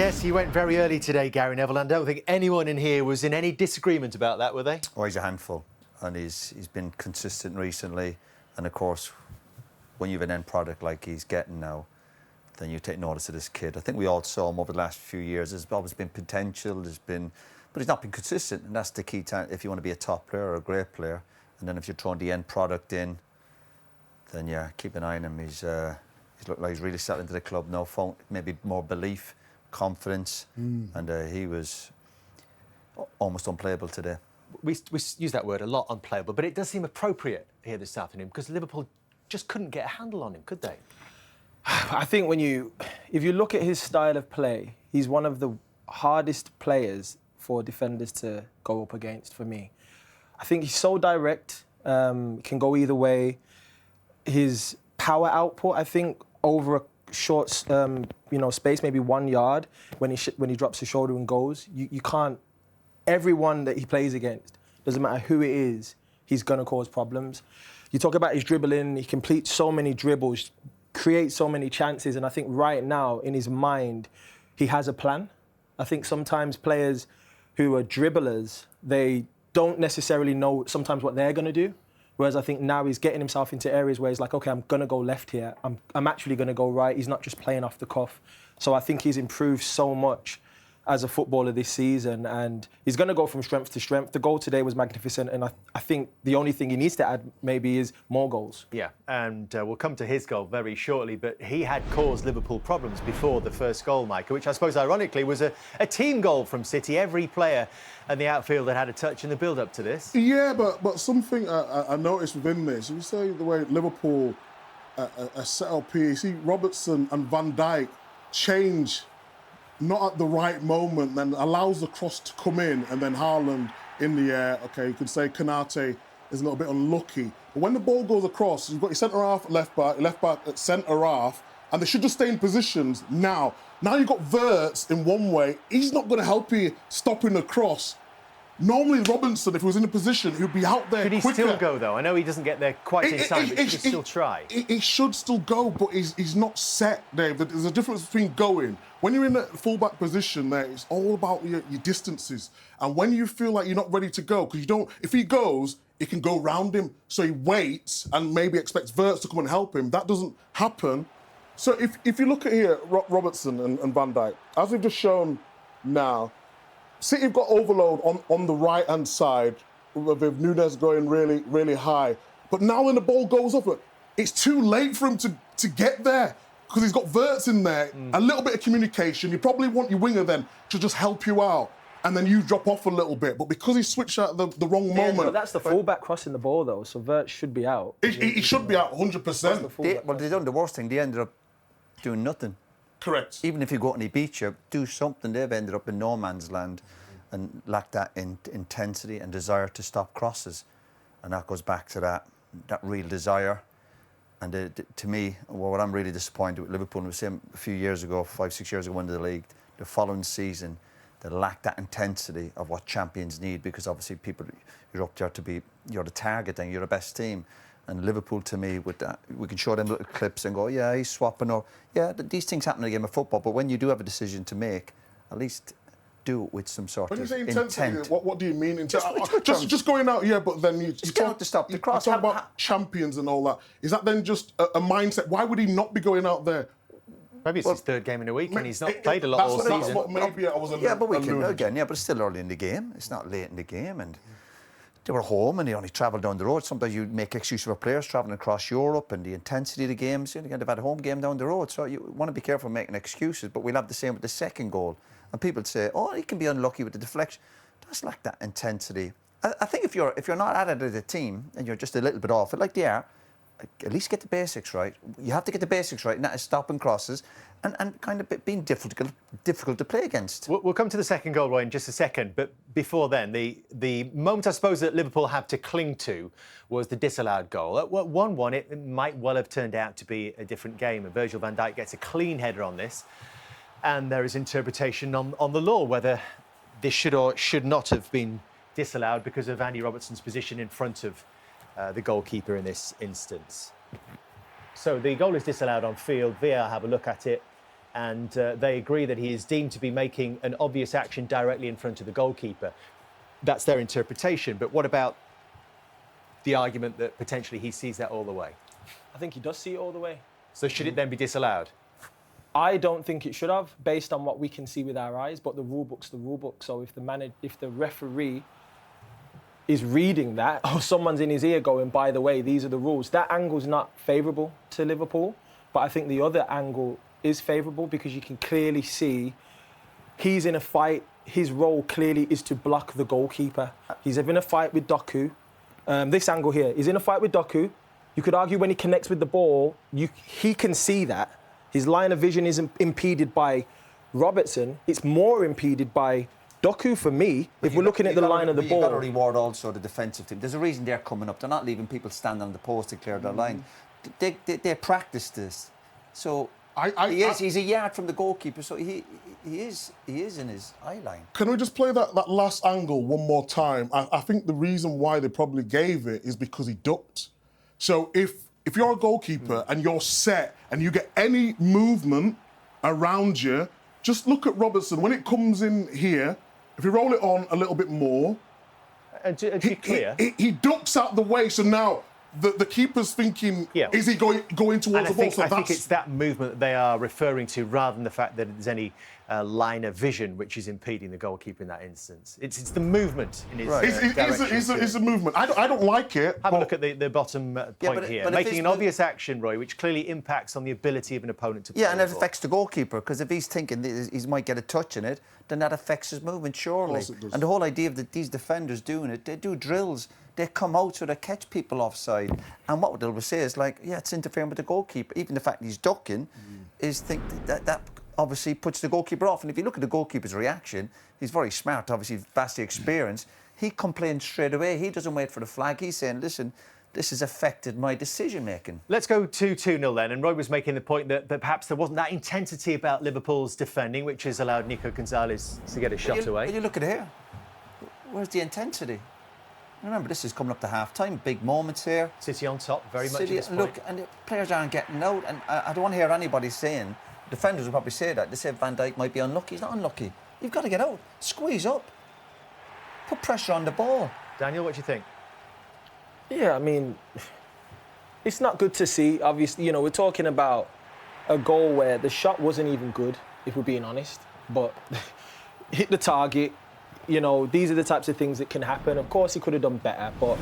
Yes, he went very early today, Gary Neville, and I don't think anyone in here was in any disagreement about that, were they? Oh, he's a handful, and he's been consistent recently. And of course, when you have an end product like he's getting now, then you take notice of this kid. I think we all saw him over the last few years. There's always been potential, but he's not been consistent, and that's the key to if you want to be a top player or a great player. And then if you're throwing the end product in, then yeah, keep an eye on him. He's looked like he's really settled into the club now. Maybe more belief, confidence, and he was almost unplayable today. We use that word a lot, unplayable, but it does seem appropriate here this afternoon because Liverpool just couldn't get a handle on him, could they? I think if you look at his style of play, he's one of the hardest players for defenders to go up against for me. I think he's so direct, can go either way. His power output, I think, over a short space, maybe 1 yard, when he drops his shoulder and goes, you can't. Everyone that he plays against, doesn't matter who it is, he's going to cause problems. You talk about his dribbling, he completes so many dribbles, creates so many chances, and I think right now, in his mind, he has a plan. I think sometimes players who are dribblers, they don't necessarily know sometimes what they're going to do. Whereas I think now he's getting himself into areas where he's like, OK, I'm going to go left here. I'm actually going to go right. He's not just playing off the cuff. So I think he's improved so much as a footballer this season, and he's going to go from strength to strength. The goal today was magnificent, and I think the only thing he needs to add maybe is more goals. Yeah, and we'll come to his goal very shortly, but he had caused Liverpool problems before the first goal, Micah, which I suppose ironically was a team goal from City. Every player and the outfield had a touch in the build-up to this. Yeah, but something I noticed within this, you say the way Liverpool are set up here, you see Robertson and Van Dijk change not at the right moment, then allows the cross to come in, and then Haaland in the air. Okay, you could say Konate is a little bit unlucky. But when the ball goes across, you've got your centre-half, left back at centre-half, and they should just stay in positions now. Now you've got Wirtz in one way. He's not going to help you stopping the cross. Normally, Robinson, if he was in a position, he'd be out there quicker. Could he still go, though? I know he doesn't get there quite in time, but he should still try. He should still go, but he's not set, Dave. There's a difference between going. When you're in a full-back position there, it's all about your distances. And when you feel like you're not ready to go, because you don't... If he goes, he can go round him. So he waits and maybe expects Wirtz to come and help him. That doesn't happen. So if you look at here, Robertson and Van Dijk, as we've just shown now, City have got overload on the right-hand side with Nunes going really, really high. But now when the ball goes up, it's too late for him to get there because he's got Wirtz in there, a little bit of communication. You probably want your winger then to just help you out, and then you drop off a little bit. But because he switched at the wrong moment... But that's the full-back crossing the ball, though, so Wirtz should be out. He should be out 100%. Well, they done the worst thing. They ended up doing nothing. Correct. Even if you go out and he beats you, do something. They've ended up in no man's land and lack that intensity and desire to stop crosses. And that goes back to that real desire. And to me, what I'm really disappointed with Liverpool, and we said a few years ago, 5-6 years ago, when the league, the following season, they lacked that intensity of what champions need, because obviously you're up there to be, you're the target and you're the best team. And Liverpool, to me, with that, we can show them little clips and go, yeah, he's swapping, or yeah, these things happen in a game of football. But when you do have a decision to make, at least do it with some sort when of you say intensity, intent. What do you mean? Just going out, yeah, but then you talk to stop the cross. You talk about champions and all that. Is that then just a mindset? Why would he not be going out there? Maybe it's his third game in a week and he's not played a lot all season. That's what maybe I was Yeah, but we can, again, yeah, but it's still early in the game. It's not late in the game, and they were home and they only travelled down the road. Sometimes you make excuses for players travelling across Europe and the intensity of the games. They've had a home game down the road, so you want to be careful making excuses. But we'll have the same with the second goal. And people say, oh, he can be unlucky with the deflection. That's like that intensity. I think if you're not at it as a team and you're just a little bit off it, like they are, at least get the basics right. You have to get the basics right, and that is stopping crosses and kind of being difficult to play against. We'll come to the second goal, Roy, in just a second. But before then, the moment I suppose that Liverpool have to cling to was the disallowed goal. At 1-1, it might well have turned out to be a different game. And Virgil van Dijk gets a clean header on this. And there is interpretation on the law whether this should or should not have been disallowed because of Andy Robertson's position in front of the goalkeeper in this instance. So the goal is disallowed on field. VAR have a look at it, and they agree that he is deemed to be making an obvious action directly in front of the goalkeeper. That's their interpretation. But what about the argument that potentially he sees that all the way? I think he does see it all the way. So should it then be disallowed? I don't think it should have, based on what we can see with our eyes. But the rule book's the rule book. So if the referee is reading that, or someone's in his ear going, by the way, these are the rules, that angle's not favourable to Liverpool. But I think the other angle is favourable because you can clearly see he's in a fight. His role clearly is to block the goalkeeper. He's in a fight with Doku. This angle here, he's in a fight with Doku. You could argue when he connects with the ball, he can see that. His line of vision is impeded by Robertson. It's more impeded by Doku for me, if we're looking at the line of the ball. You've got to reward also the defensive team. There's a reason they're coming up. They're not leaving people stand on the post to clear their line. They practice this. So he's a yard from the goalkeeper, so he is in his eye line. Can we just play that last angle one more time? I think the reason why they probably gave it is because he ducked. So if you're a goalkeeper and you're set and you get any movement around you, just look at Robertson. When it comes in here, if you roll it on a little bit more, and to be clear, he ducks out the way. So now the keeper's thinking, is he going towards the ball? I think it's that movement that they are referring to, rather than the fact that there's any line of vision which is impeding the goalkeeper in that instance. It's the movement in his direction. It's a movement. I don't like it. Have a look at the bottom point here. But making an obvious action, Roy, which clearly impacts on the ability of an opponent to play. Yeah, and it affects the goalkeeper, because if he's thinking he might get a touch in it, then that affects his movement, surely. Of course it does. And the whole idea of these defenders doing it, they do drills. They come out so they catch people offside. And what they'll say is like, yeah, it's interfering with the goalkeeper. Even the fact he's ducking is that obviously puts the goalkeeper off. And if you look at the goalkeeper's reaction, he's very smart, obviously vastly experienced. He complains straight away. He doesn't wait for the flag. He's saying, listen, this has affected my decision-making. Let's go 2-2-0 then. And Roy was making the point that perhaps there wasn't that intensity about Liverpool's defending, which has allowed Nico Gonzalez to get a shot away. But you look at it here. Where's the intensity? Remember, this is coming up to half-time. Big moments here. City on top, very much at this point. Look, and the players aren't getting out. And I don't want to hear anybody saying, defenders will probably say that. They say Van Dijk might be unlucky. He's not unlucky. You've got to get out. Squeeze up. Put pressure on the ball. Daniel, what do you think? Yeah, I mean, it's not good to see. Obviously, we're talking about a goal where the shot wasn't even good, if we're being honest. But hit the target. These are the types of things that can happen. Of course, he could have done better, but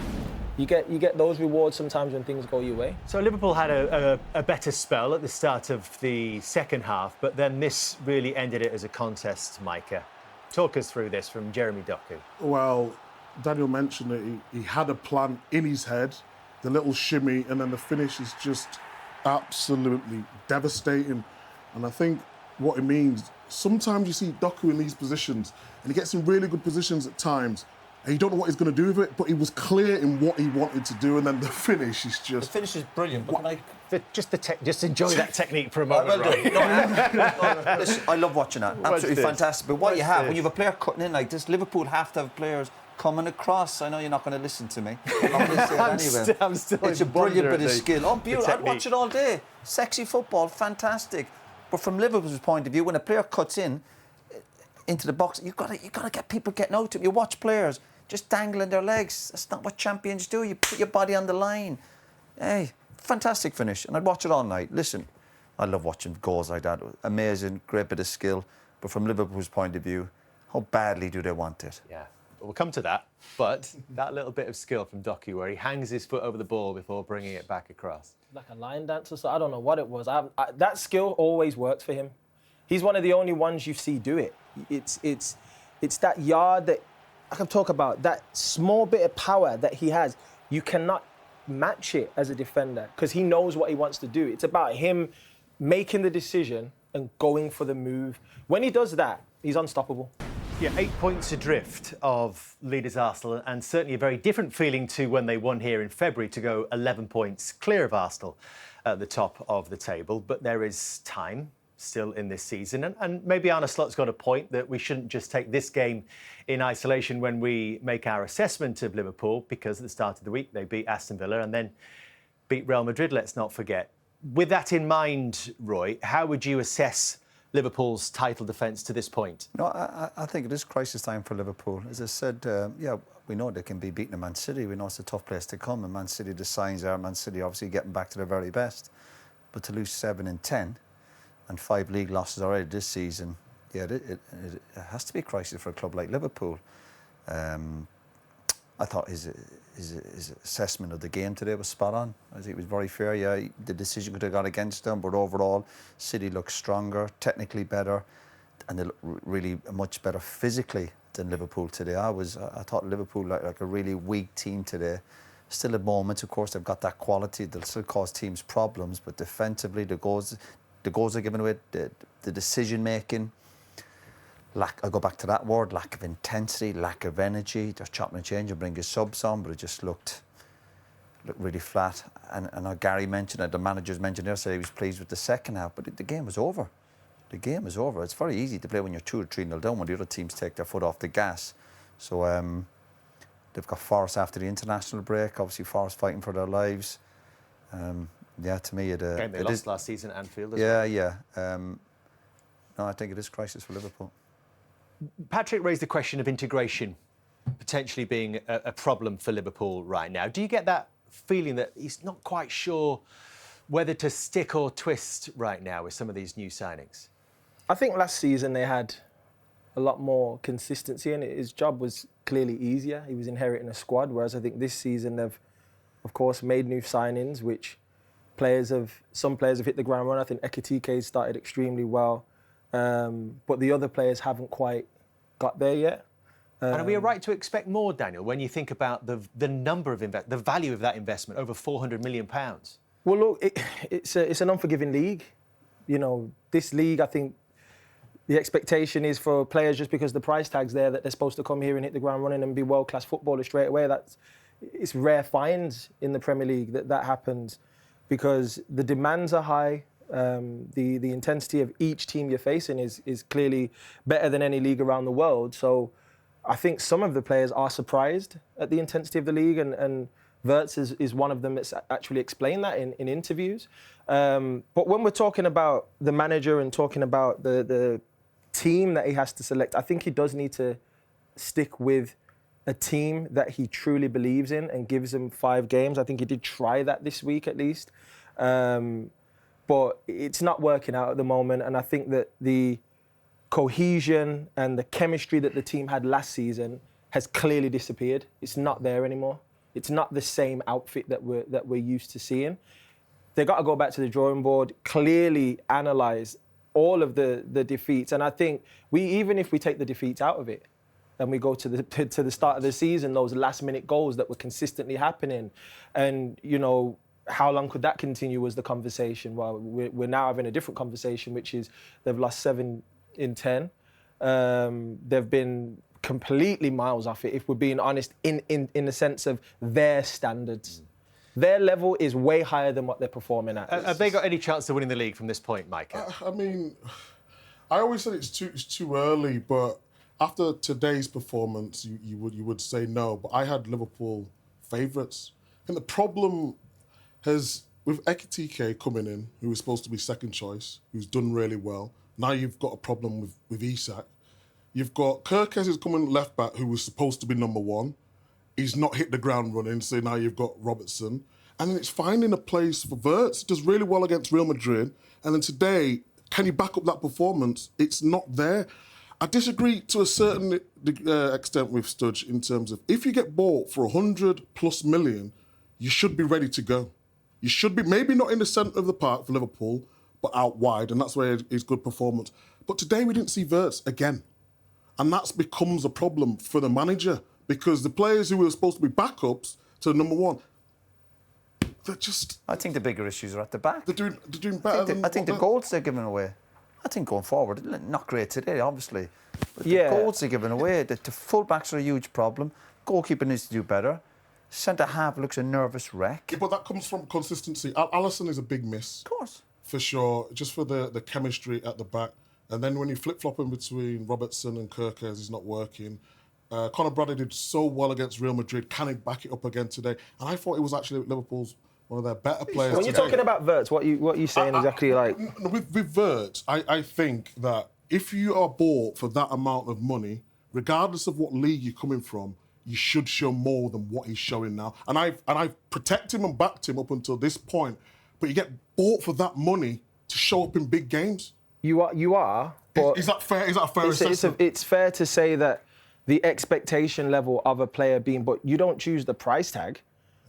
you get those rewards sometimes when things go your way. So Liverpool had a better spell at the start of the second half, but then this really ended it as a contest, Micah. Talk us through this from Jeremy Doku. Well, Daniel mentioned that he had a plan in his head, the little shimmy, and then the finish is just absolutely devastating. And I think what it means, sometimes you see Doku in these positions, and he gets in really good positions at times, and you don't know what he's going to do with it, but he was clear in what he wanted to do, and then the finish is just... The finish is brilliant, but just enjoy that technique for a moment, right? Listen, I love watching that. Absolutely fantastic. But what you have, when you have a player cutting in like this, Liverpool have to have players coming across. I know you're not going to listen to me. I'm going to say it anyway. I'm still it's a brilliant bit of the, skill. Oh, beautiful. I'd watch it all day. Sexy football, fantastic. But from Liverpool's point of view, when a player cuts into the box, you've got to get people getting out to him. You watch players just dangling their legs. That's not what champions do. You put your body on the line. Hey, fantastic finish. And I'd watch it all night. Listen, I love watching goals like that. Amazing, great bit of skill. But from Liverpool's point of view, how badly do they want it? Yeah, we'll come to that. But that little bit of skill from Doku, where he hangs his foot over the ball before bringing it back across. Like a line dancer, so I don't know what it was. That skill always works for him. He's one of the only ones you see do it. It's that yard that I can talk about, that small bit of power that he has. You cannot match it as a defender because he knows what he wants to do. It's about him making the decision and going for the move. When he does that, he's unstoppable. Yeah, 8 points adrift of leaders Arsenal, and certainly a very different feeling to when they won here in February to go 11 points clear of Arsenal at the top of the table. But there is time still in this season, and maybe Arne Slot's got a point that we shouldn't just take this game in isolation when we make our assessment of Liverpool, because at the start of the week they beat Aston Villa and then beat Real Madrid, let's not forget. With that in mind, Roy, how would you assess Liverpool's title defence to this point? No, I think it is crisis time for Liverpool. As I said, yeah, we know they can be beaten at Man City. We know it's a tough place to come. And Man City, the signs are Man City obviously getting back to their very best. But to lose 7 and 10 and 5 league losses already this season, yeah, it has to be a crisis for a club like Liverpool. I thought his assessment of the game today was spot on. I think it was very fair. Yeah, the decision could have gone against them, but overall, City looked stronger, technically better, and they look really much better physically than Liverpool today. I thought Liverpool like a really weak team today. Still at moments, of course, they've got that quality. They'll still cause teams problems, but defensively, the goals are given away, the decision making. I'll go back to that word, lack of intensity, lack of energy. Just chopping and changing, bring your subs on, but it just looked really flat. And I know Gary mentioned it, the managers mentioned it, said he was pleased with the second half, but the game was over. The game is over. It's very easy to play when you're 2 or 3-0 down, when the other teams take their foot off the gas. So they've got Forest after the international break, obviously Forest fighting for their lives. Yeah, to me, Game they lost last season at Anfield as well. well. Yeah. No, I think it is crisis for Liverpool. Patrick raised the question of integration potentially being a problem for Liverpool right now. Do you get that feeling that he's not quite sure whether to stick or twist right now with some of these new signings? I think last season they had a lot more consistency and his job was clearly easier. He was inheriting a squad, whereas I think this season they've, of course, made new signings, which some players have hit the ground running. I think Ekitike started extremely well. But the other players haven't quite got there yet. And are we right to expect more, Daniel, when you think about the number of the value of that investment, over £400 million? Well, look, it's an unforgiving league. You know, this league, I think the expectation is for players, just because the price tag's there, that they're supposed to come here and hit the ground running and be world-class footballers straight away. It's rare finds in the Premier League that happens, because the demands are high. The intensity of each team you're facing is clearly better than any league around the world. So I think some of the players are surprised at the intensity of the league, and Wirtz is one of them that's actually explained that in interviews. But when we're talking about the manager and talking about the team that he has to select, I think he does need to stick with a team that he truly believes in and gives him 5 games. I think he did try that this week at least. But it's not working out at the moment, and I think that the cohesion and the chemistry that the team had last season has clearly disappeared. It's not there anymore. It's not the same outfit that we're used to seeing. They've got to go back to the drawing board, clearly analyse all of the defeats, and I think even if we take the defeats out of it, and we go to the start of the season, those last-minute goals that were consistently happening, and you know, how long could that continue was the conversation. Well, we're now having a different conversation, which is they've lost 7 in 10. They've been completely miles off it, if we're being honest, in the sense of their standards. Their level is way higher than what they're performing at. Have they got any chance of winning the league from this point, Micah? I mean, I always said it's too early, but after today's performance, you would say no. But I had Liverpool favourites. And the problem has, with Ekitike coming in, who was supposed to be second choice, who's done really well, now you've got a problem with Isak. You've got Kirkes who's coming left back, who was supposed to be number 1. He's not hit the ground running, so now you've got Robertson. And then it's finding a place for Wirtz. Does really well against Real Madrid. And then today, can you back up that performance? It's not there. I disagree to a certain extent with Sturridge in terms of, if you get bought for 100+ million, you should be ready to go. You should be, maybe not in the centre of the park for Liverpool, but out wide, and that's where his good performance. But today we didn't see Wirtz again. And that becomes a problem for the manager, because the players who were supposed to be backups to number 1, they're just... I think the bigger issues are at the back. They're doing better I think the goals they're giving away, I think going forward, not great today, obviously, but the goals they're giving away, the full-backs are a huge problem. Goalkeeper needs to do better. Centre-half looks a nervous wreck. Yeah, but that comes from consistency. Alisson is a big miss. Of course. For sure, just for the chemistry at the back. And then when you flip-flopping between Robertson and Kirkes, he's not working. Conor Bradley did so well against Real Madrid. Can he back it up again today? And I thought it was actually Liverpool's one of their better players. When you're talking about Wirtz, what are you saying exactly? Like with Wirtz, I think that if you are bought for that amount of money, regardless of what league you're coming from, you should show more than what he's showing now. And I've protected him and backed him up until this point. But you get bought for that money to show up in big games. You are. But is that fair? Is that a fair assessment? It's fair to say that the expectation level of a player being, but you don't choose the price tag.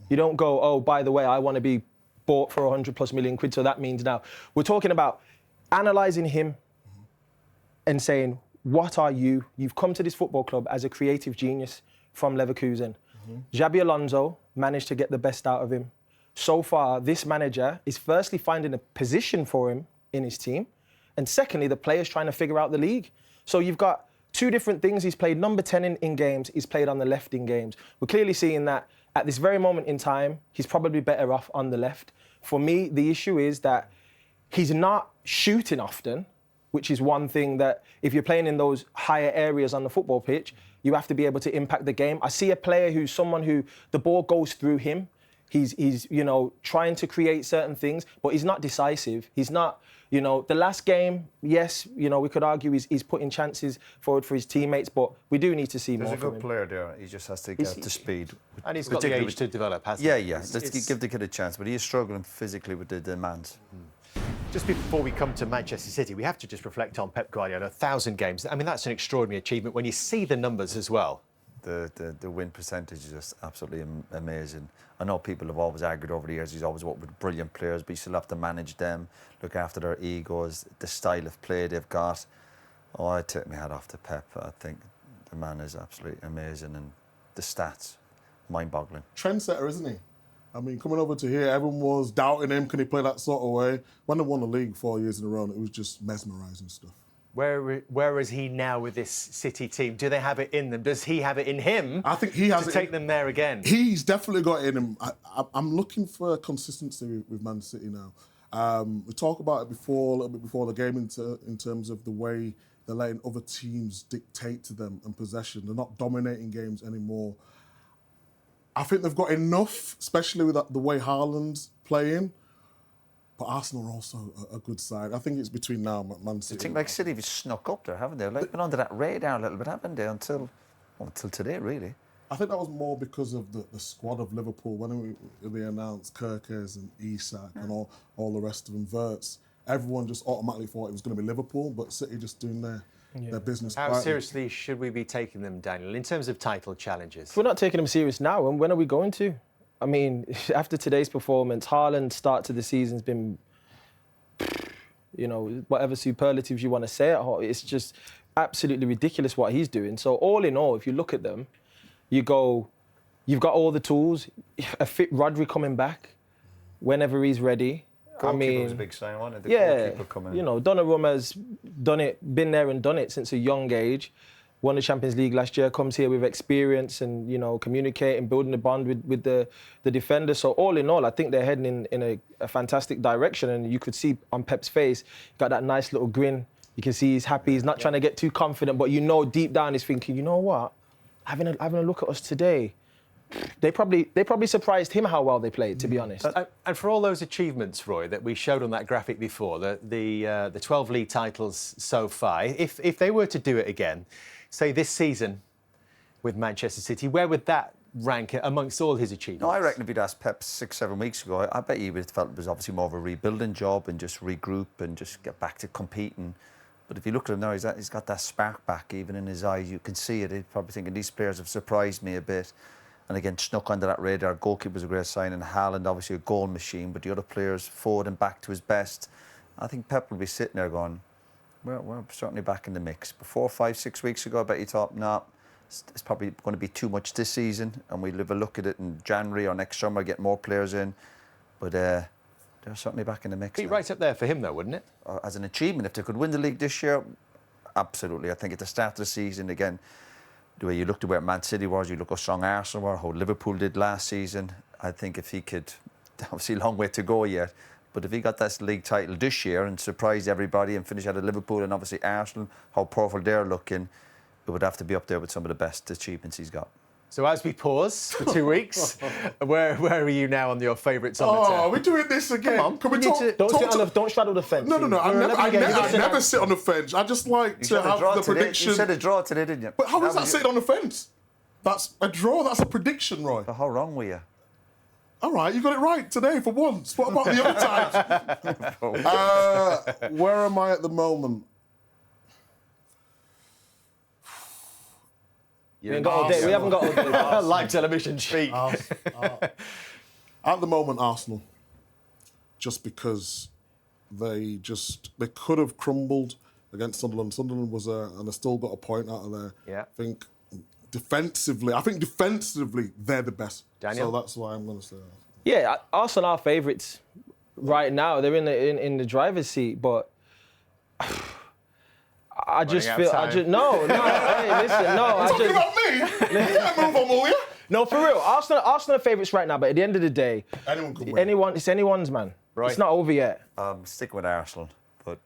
You don't go, oh, by the way, I want to be bought for 100+ million quid. So that means now we're talking about analysing him and saying, what are you? You've come to this football club as a creative genius from Leverkusen. Xabi Alonso managed to get the best out of him. So far, this manager is firstly finding a position for him in his team, and secondly, the players trying to figure out the league. So you've got two different things. He's played number 10 in games, he's played on the left in games. We're clearly seeing that at this very moment in time, he's probably better off on the left. For me, the issue is that he's not shooting often, which is one thing that if you're playing in those higher areas on the football pitch, you have to be able to impact the game. I see a player who's someone who the ball goes through him. He's trying to create certain things, but he's not decisive. He's not, the last game, yes, we could argue he's putting chances forward for his teammates, but we do need to see more from him. There's a good player there. He just has to get up to speed. And he's got the age to develop, hasn't he? Yeah. Let's give the kid a chance, but he is struggling physically with the demands. Just before we come to Manchester City, we have to just reflect on Pep Guardiola, 1,000 games. I mean, that's an extraordinary achievement when you see the numbers as well. The win percentage is just absolutely amazing. I know people have always argued over the years he's always worked with brilliant players, but you still have to manage them, look after their egos, the style of play they've got. Oh, I take my hat off to Pep. I think the man is absolutely amazing, and the stats, mind-boggling. Trendsetter, isn't he? I mean, coming over to here, everyone was doubting him. Can he play that sort of way? When they won the league 4 years in a row, it was just mesmerising stuff. Where is he now with this City team? Do they have it in them? Does he have it in him? I think he has to it take them there again. He's definitely got it in him. I'm looking for consistency with Man City now. We talked about it before, a little bit before the game, in terms of the way they're letting other teams dictate to them and possession. They're not dominating games anymore. I think they've got enough, especially with the way Haaland's playing. But Arsenal are also a good side. I think it's between now and Man City. I think like City have snuck up there, haven't they? Like been under that radar a little bit, haven't they? Until today, really. I think that was more because of the squad of Liverpool. When they announced Kerkez and Isak and all the rest of them, Wirtz, everyone just automatically thought it was going to be Liverpool, but City just doing their business. How quietly. seriously should we be taking them, Daniel, in terms of title challenges? If we're not taking them serious now, when are we going to? I mean, after today's performance, Haaland's start to the season's been, whatever superlatives you want to say, it's just absolutely ridiculous what he's doing. So all in all, if you look at them, you go, you've got all the tools, a fit Rodri coming back whenever he's ready. Goalkeeper was a big sign, wasn't it? Goalkeeper coming in. Donnarumma's done it, been there and done it since a young age. Won the Champions League last year, comes here with experience and, communicating, building a bond with the defender. So all in all, I think they're heading in a fantastic direction. And you could see on Pep's face, got that nice little grin. You can see he's happy. He's not trying to get too confident, but deep down he's thinking, you know what? Having a look at us today, they probably surprised him how well they played, to be honest. And for all those achievements, Roy, that we showed on that graphic before, the 12 league titles so far, if they were to do it again, say this season with Manchester City, where would that rank amongst all his achievements? No, I reckon if you'd asked Pep 6-7 weeks ago, I bet he would have felt it was obviously more of a rebuilding job and just regroup and just get back to competing. But if you look at him now, he's got that spark back even in his eyes. You can see it. He's probably thinking, these players have surprised me a bit. And again, snuck under that radar. Goalkeeper was a great sign, and Haaland, obviously a goal machine, but the other players forward and back to his best. I think Pep will be sitting there going, we're certainly back in the mix. Before 5-6 weeks ago, I bet you thought, nah, it's probably going to be too much this season, and we'll have a look at it in January or next summer, get more players in. But they're certainly back in the mix. Be right up there for him, though, wouldn't it? As an achievement, if they could win the league this year, absolutely. I think at the start of the season, again, the way you looked at where Man City was, you look how strong Arsenal were, how Liverpool did last season. I think if he could, obviously a long way to go yet, but if he got that league title this year and surprised everybody and finished out of Liverpool and obviously Arsenal, how powerful they're looking, it would have to be up there with some of the best achievements he's got. So as we pause for 2 weeks, where are you now on your favourites on the Oh, we're doing this again. Come on, Can we we need talk? to- Don't straddle the fence. No. I never sit on the fence. I just like You to said a have draw the today. prediction. You said a draw today, didn't you? But how is that was sitting on the fence? That's a draw. That's a prediction, Roy. But how wrong were you? All right, you got it right today for once. What about the other times? Where am I at the moment? We haven't got all day. We haven't got all day. Live television speak. At the moment, Arsenal. Just because they could have crumbled against Sunderland. Sunderland was and they still got a point out of there. Yeah. I think defensively, they're the best. Daniel? So that's why I'm going to say that. Yeah, Arsenal are favourites right now. They're in the driver's seat, but I just out feel of time. no. Hey, listen, no. Talking about me? You can't move on, will you? No, for real. Arsenal are favourites right now, but at the end of the day, Anyone could win. it's anyone's, man. Right. It's not over yet. Stick with Arsenal, but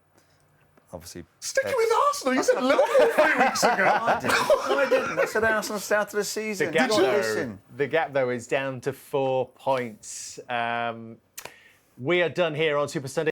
obviously. Sticking with Arsenal. You said Liverpool 3 weeks ago. No, I didn't. I said Arsenal start to the season. The gap, Did you though, listen? the gap, though, is down to 4 points. We are done here on Super Sunday.